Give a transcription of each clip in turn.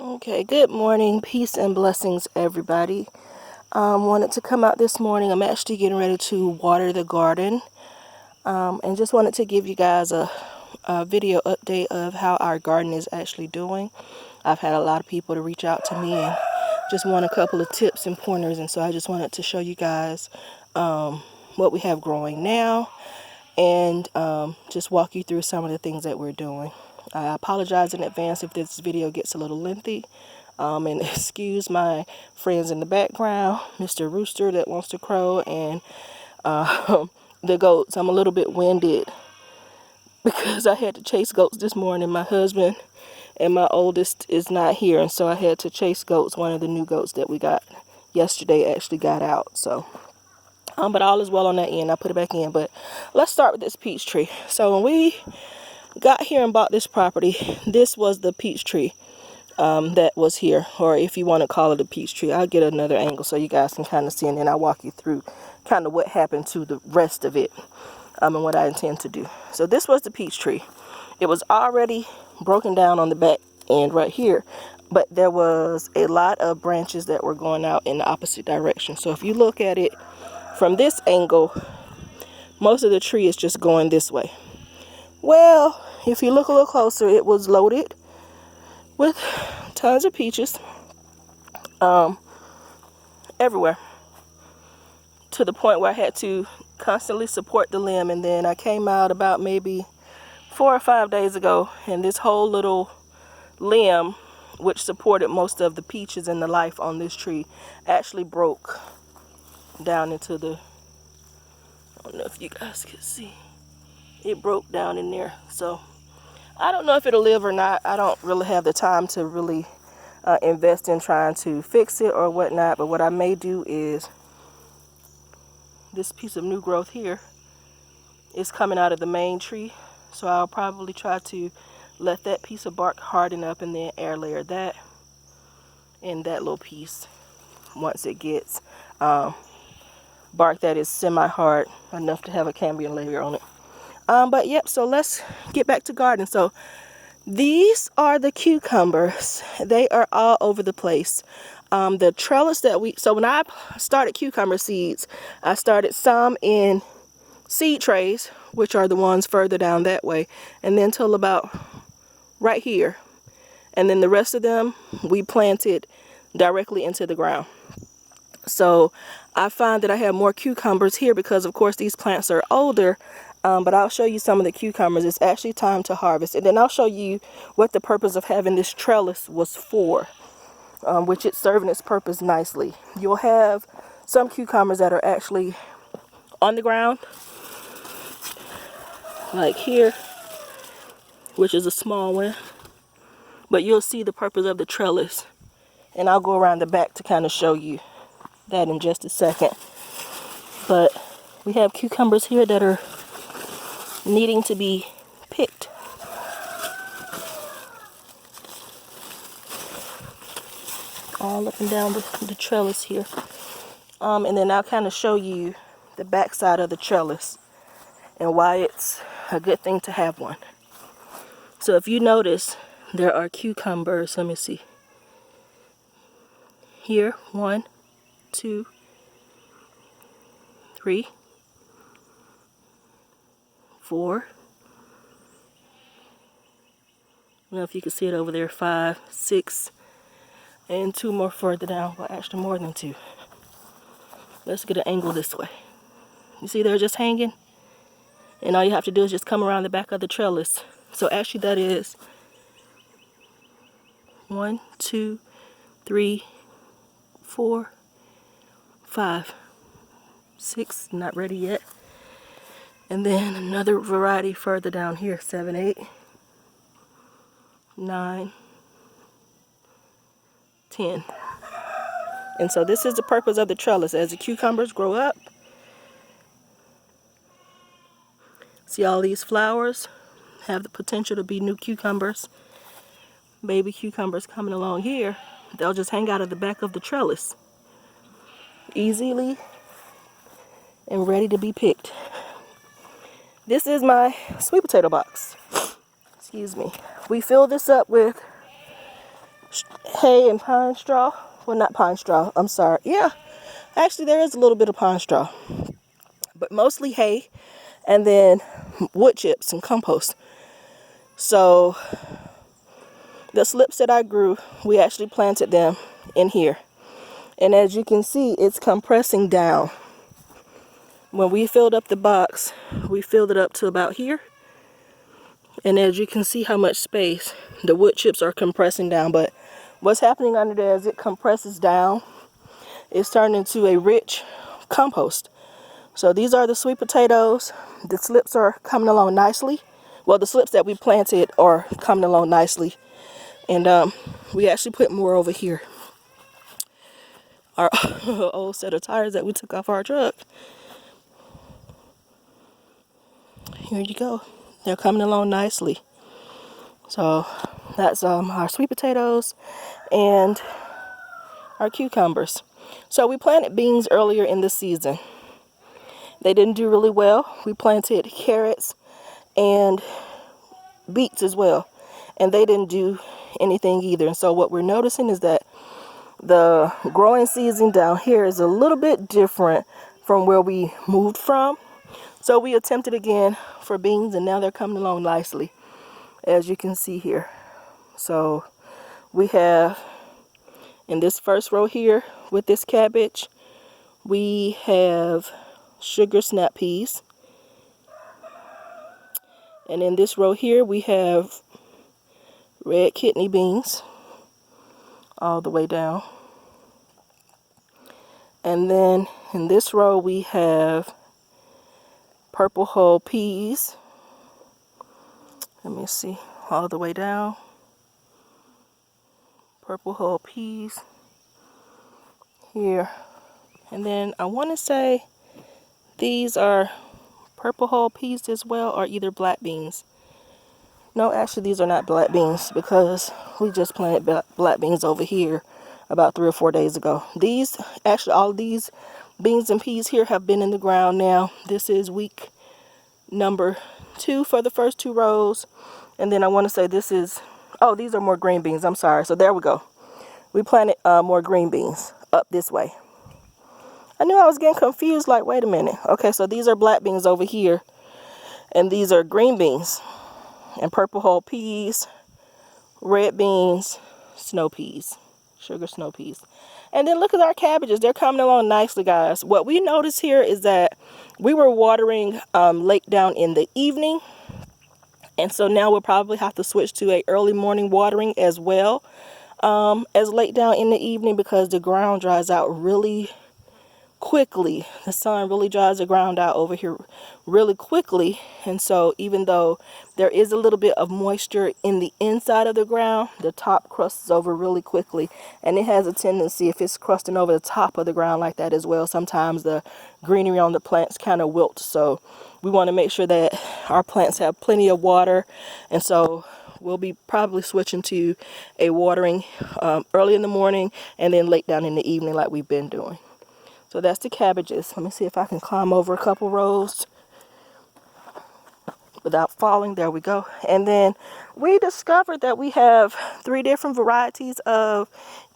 Okay, good morning, peace and blessings, everybody. Wanted to come out this morning. I'm actually getting ready to water the garden, and just wanted to give you guys a video update of how our garden is actually doing. I've had a lot of people to reach out to me and just want a couple of tips and pointers, and so I just wanted to show you guys what we have growing now, and just walk you through some of the things that we're doing. I apologize in advance if this video gets a little lengthy, and excuse my friends in the background, Mr. Rooster that wants to crow, and the goats. I'm a little bit winded because I had to chase goats this morning. My husband and my oldest is not here, and so I had to chase goats. One of the new goats that we got yesterday actually got out, so but all is well on that end. I put it back in. But let's start with this peach tree. So when we got here and bought this property, this was the peach tree that was here, or if you want to call it a peach tree. I'll get another angle so you guys can kind of see, and then I'll walk you through kind of what happened to the rest of it, and what I intend to do. So this was the peach tree. It was already broken down on the back end right here, but there was a lot of branches that were going out in the opposite direction. So if you look at it from this angle, most of the tree is just going this way. Well, if you look a little closer, it was loaded with tons of peaches everywhere, to the point where I had to constantly support the limb. And then I came out about maybe 4 or 5 days ago, and this whole little limb, which supported most of the peaches and the life on this tree, actually broke down into the, I don't know if you guys can see, it broke down in there. So I don't know if it'll live or not. I don't really have the time to really invest in trying to fix it or whatnot. But what I may do is, this piece of new growth here is coming out of the main tree. So I'll probably try to let that piece of bark harden up and then air layer that and that little piece once it gets bark that is semi-hard enough to have a cambium layer on it. But yep, so let's get back to garden. So these are the cucumbers. They are all over the place. The trellis that so when I started cucumber seeds, I started some in seed trays, which are the ones further down that way, and then till about right here. And then the rest of them we planted directly into the ground. So I find that I have more cucumbers here because, of course, these plants are older. But I'll show you some of the cucumbers. It's actually time to harvest. And then I'll show you what the purpose of having this trellis was for, which it's serving its purpose nicely. You'll have some cucumbers that are actually on the ground, like here, which is a small one. But you'll see the purpose of the trellis. And I'll go around the back to kind of show you that in just a second. But we have cucumbers here that are needing to be picked. All up and down the trellis here. And then I'll kind of show you the back side of the trellis and why it's a good thing to have one. So if you notice, there are cucumbers. Let me see. Here, 1, 2, 3, 4. I don't know if you can see it over there. 5, 6, and 2 more further down. Well, actually more than 2. Let's get an angle this way. You see they're just hanging? And all you have to do is just come around the back of the trellis. So actually that is 1, 2, 3, 4, 5, 6, not ready yet. And then another variety further down here, 7, 8, 9, 10. And so this is the purpose of the trellis. As the cucumbers grow up, see all these flowers have the potential to be new cucumbers, baby cucumbers coming along here. They'll just hang out of the back of the trellis easily and ready to be picked. This is my sweet potato box. Excuse me. We fill this up with hay and pine straw. Well, not pine straw, I'm sorry. Yeah, actually there is a little bit of pine straw, but mostly hay, and then wood chips and compost. So the slips that I grew, we actually planted them in here. And as you can see, it's compressing down. When we filled up the box, we filled it up to about here. And as you can see how much space, the wood chips are compressing down. But what's happening under there as it compresses down, it's turning into a rich compost. So these are the sweet potatoes. The slips are coming along nicely. Well, the slips that we planted are coming along nicely. And we actually put more over here. Our old set of tires that we took off our truck. Here you go. They're coming along nicely. So that's our sweet potatoes and our cucumbers. So we planted beans earlier in the season. They didn't do really well. We planted carrots and beets as well, and they didn't do anything either. And so what we're noticing is that the growing season down here is a little bit different from where we moved from. So we attempted again for beans, and now they're coming along nicely, as you can see here. So we have in this first row here with this cabbage, we have sugar snap peas. And in this row here, we have red kidney beans all the way down. And then in this row, we have purple hull peas. Let me see, all the way down. Purple hull peas here. And then I want to say these are purple hull peas as well, or either black beans. No, actually these are not black beans, because we just planted black beans over here about 3 or 4 days ago. These, actually all of these beans and peas here have been in the ground now. This is week number 2 for the first 2 rows. And then I want to say this is, oh, these are more green beans. I'm sorry. So there we go. We planted more green beans up this way. I knew I was getting confused, like, wait a minute. Okay, so these are black beans over here, and these are green beans, and purple hull peas, red beans, snow peas, sugar snow peas. And then look at our cabbages. They're coming along nicely, guys. What we noticed here is that we were watering late down in the evening, and so now we'll probably have to switch to a early morning watering as well as late down in the evening, because the ground dries out really quickly. The sun really dries the ground out over here really quickly. And so even though there is a little bit of moisture in the inside of the ground, the top crusts over really quickly. And it has a tendency, if it's crusting over the top of the ground like that as well, sometimes the greenery on the plants kind of wilt. So we want to make sure that our plants have plenty of water. And so we'll be probably switching to a watering early in the morning and then late down in the evening like we've been doing. So that's the cabbages. Let me see if I can climb over a couple rows without falling. There we go. And then we discovered that we have 3 different varieties of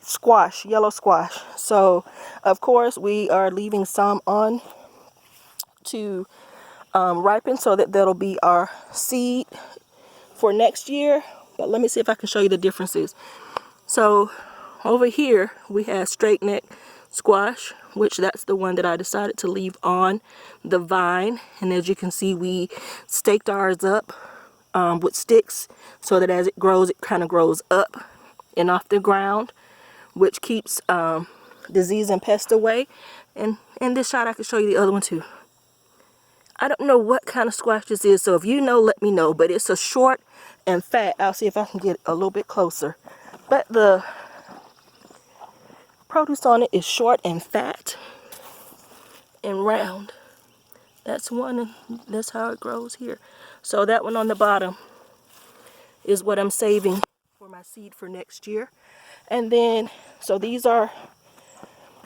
squash, yellow squash. So of course we are leaving some on to ripen, so that that'll be our seed for next year. But let me see if I can show you the differences. So over here we have straight neck squash, which that's the one that I decided to leave on the vine. And as you can see, we staked ours up with sticks, so that as it grows, it kind of grows up and off the ground, which keeps disease and pest away. And in this shot I can show you the other one too. I don't know what kind of squash this is, so if you know, let me know. But it's a short and fat. I'll see if I can get a little bit closer. But the produce on it is short and fat and round. That's one, and that's how it grows here. So that one on the bottom is what I'm saving for my seed for next year. And then, so these are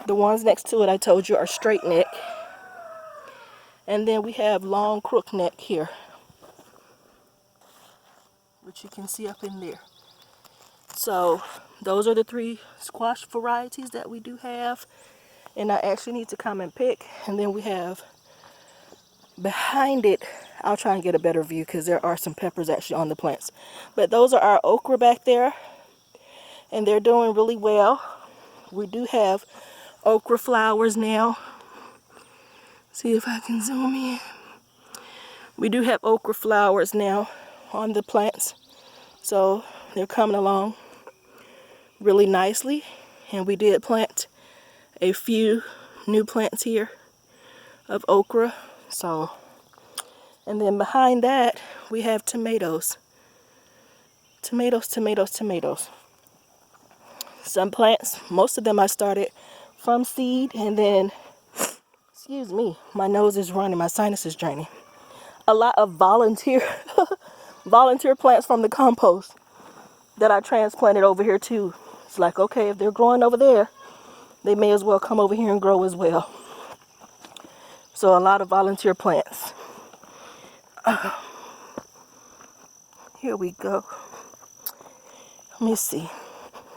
the ones next to it I told you are straight neck. And then we have long crook neck here, which you can see up in there. So those are the 3 squash varieties that we do have. And I actually need to come and pick. And then we have behind it, I'll try and get a better view because there are some peppers actually on the plants. But those are our okra back there. And they're doing really well. We do have okra flowers now. See if I can zoom in. We do have okra flowers now on the plants. So they're coming along really nicely. And we did plant a few new plants here of okra. So, and then behind that, we have tomatoes. Tomatoes, tomatoes, tomatoes. Some plants, most of them I started from seed, and then, excuse me, my nose is running, my sinus is draining. A lot of volunteer plants from the compost that I transplanted over here too. It's like, okay, if they're growing over there, they may as well come over here and grow as well. So a lot of volunteer plants. Here we go. Let me see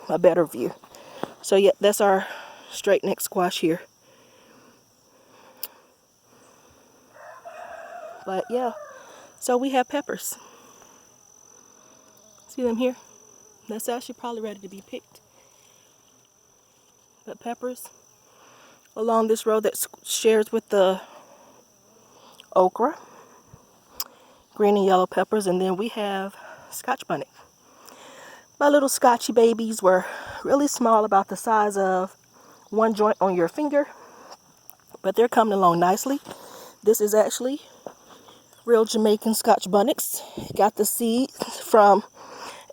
a better view. So yeah, that's our straight neck squash here. But yeah, so we have peppers. See them here? That's actually probably ready to be picked. But peppers along this road that shares with the okra, green and yellow peppers, and then we have Scotch bonnet. My little Scotchy babies were really small, about the size of one joint on your finger, but they're coming along nicely. This is actually real Jamaican Scotch bonnets. Got the seeds from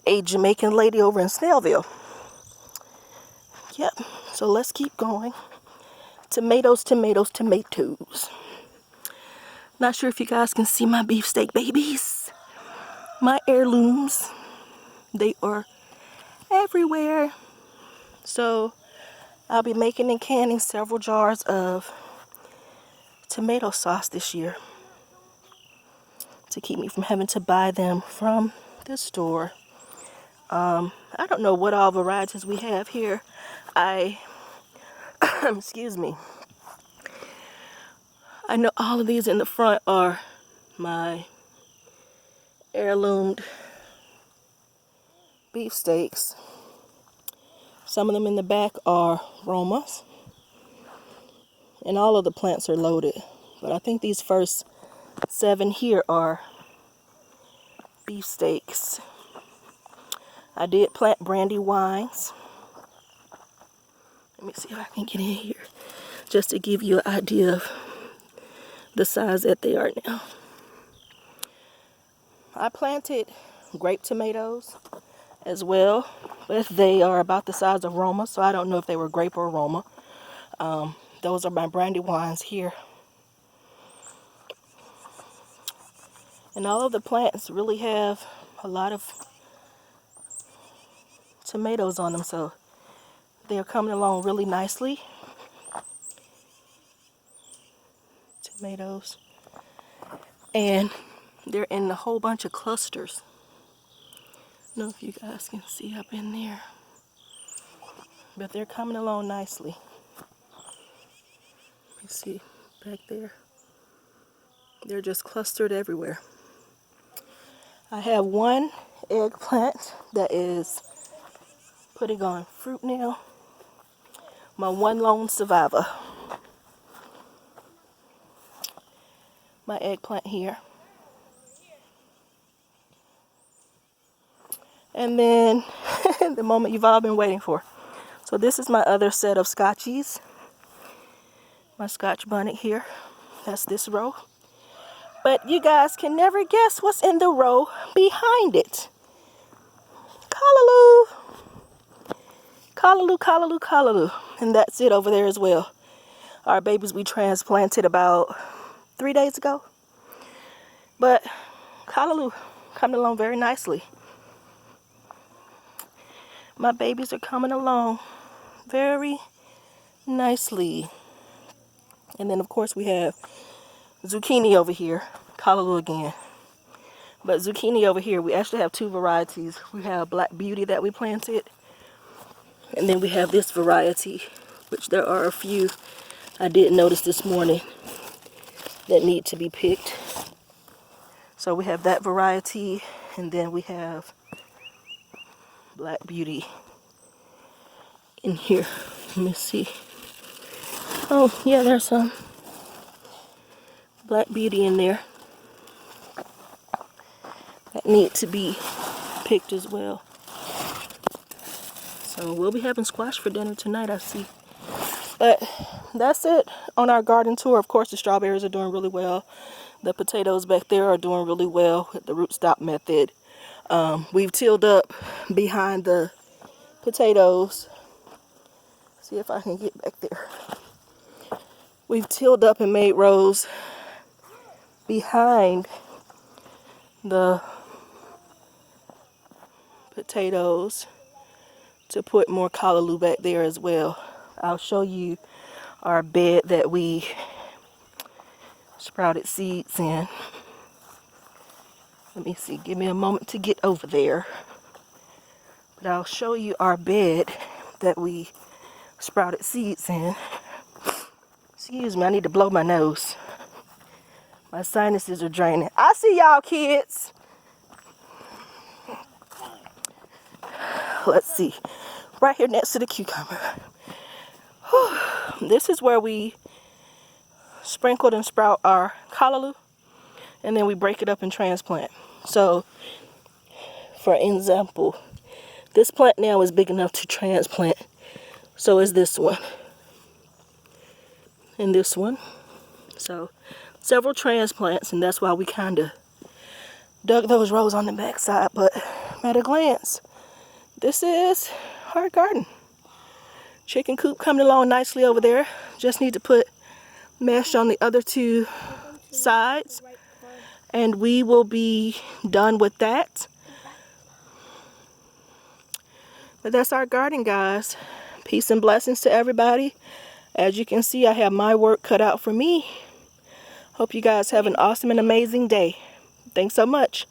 a Jamaican lady over in Snellville. Yep, so let's keep going. Tomatoes, tomatoes, tomatoes. Not sure if you guys can see my beefsteak babies. My heirlooms. They are everywhere. So I'll be making and canning several jars of tomato sauce this year to keep me from having to buy them from the store. I don't know what all varieties we have here. Excuse me. I know all of these in the front are my heirloomed beefsteaks. Some of them in the back are Romas. And all of the plants are loaded. But I think these first 7 here are beefsteaks. I did plant brandy wines. Let me see if I can get in here just to give you an idea of the size that they are now. I planted grape tomatoes as well, but they are about the size of Roma, so I don't know if they were grape or Roma. Those are my brandy wines here. And all of the plants really have a lot of tomatoes on them, so they're coming along really nicely. Tomatoes. And they're in a whole bunch of clusters. I don't know if you guys can see up in there. But they're coming along nicely. You see back there. They're just clustered everywhere. I have one eggplant that is putting on fruit now. My one lone survivor. My eggplant here. And then the moment you've all been waiting for. So this is my other set of Scotchies. My Scotch bonnet here. That's this row. But you guys can never guess what's in the row behind it. Callaloo. Callaloo, callaloo, callaloo. And that's it over there as well. Our babies we transplanted about 3 days ago. But callaloo coming along very nicely. My babies are coming along very nicely. And then of course we have zucchini over here. Callaloo again. But zucchini over here, we actually have 2 varieties. We have Black Beauty that we planted. And then we have this variety, which there are a few I did notice this morning that need to be picked. So we have that variety, and then we have Black Beauty in here. Let me see. Oh, yeah, there's some Black Beauty in there that need to be picked as well. So we'll be having squash for dinner tonight, I see. But that's it on our garden tour. Of course, the strawberries are doing really well. The potatoes back there are doing really well with the rootstop method. We've tilled up behind the potatoes. See if I can get back there. We've tilled up and made rows behind the potatoes to put more callaloo back there as well. I'll show you our bed that we sprouted seeds in. Let me see, give me a moment to get over there. But I'll show you our bed that we sprouted seeds in. Excuse me, I need to blow my nose. My sinuses are draining. I see y'all, kids. Let's see. Right here next to the cucumber. Whew. This is where we sprinkled and sprout our callaloo, and then we break it up and transplant. So, for example, this plant now is big enough to transplant. So is this one. And this one. So, several transplants, and that's why we kind of dug those rows on the backside. But at a glance, this is our garden. Chicken coop coming along nicely over there. Just need to put mesh on the other two sides, and we will be done with that. But that's our garden, guys. Peace and blessings to everybody. As you can see, I have my work cut out for me. Hope you guys have an awesome and amazing day. Thanks so much.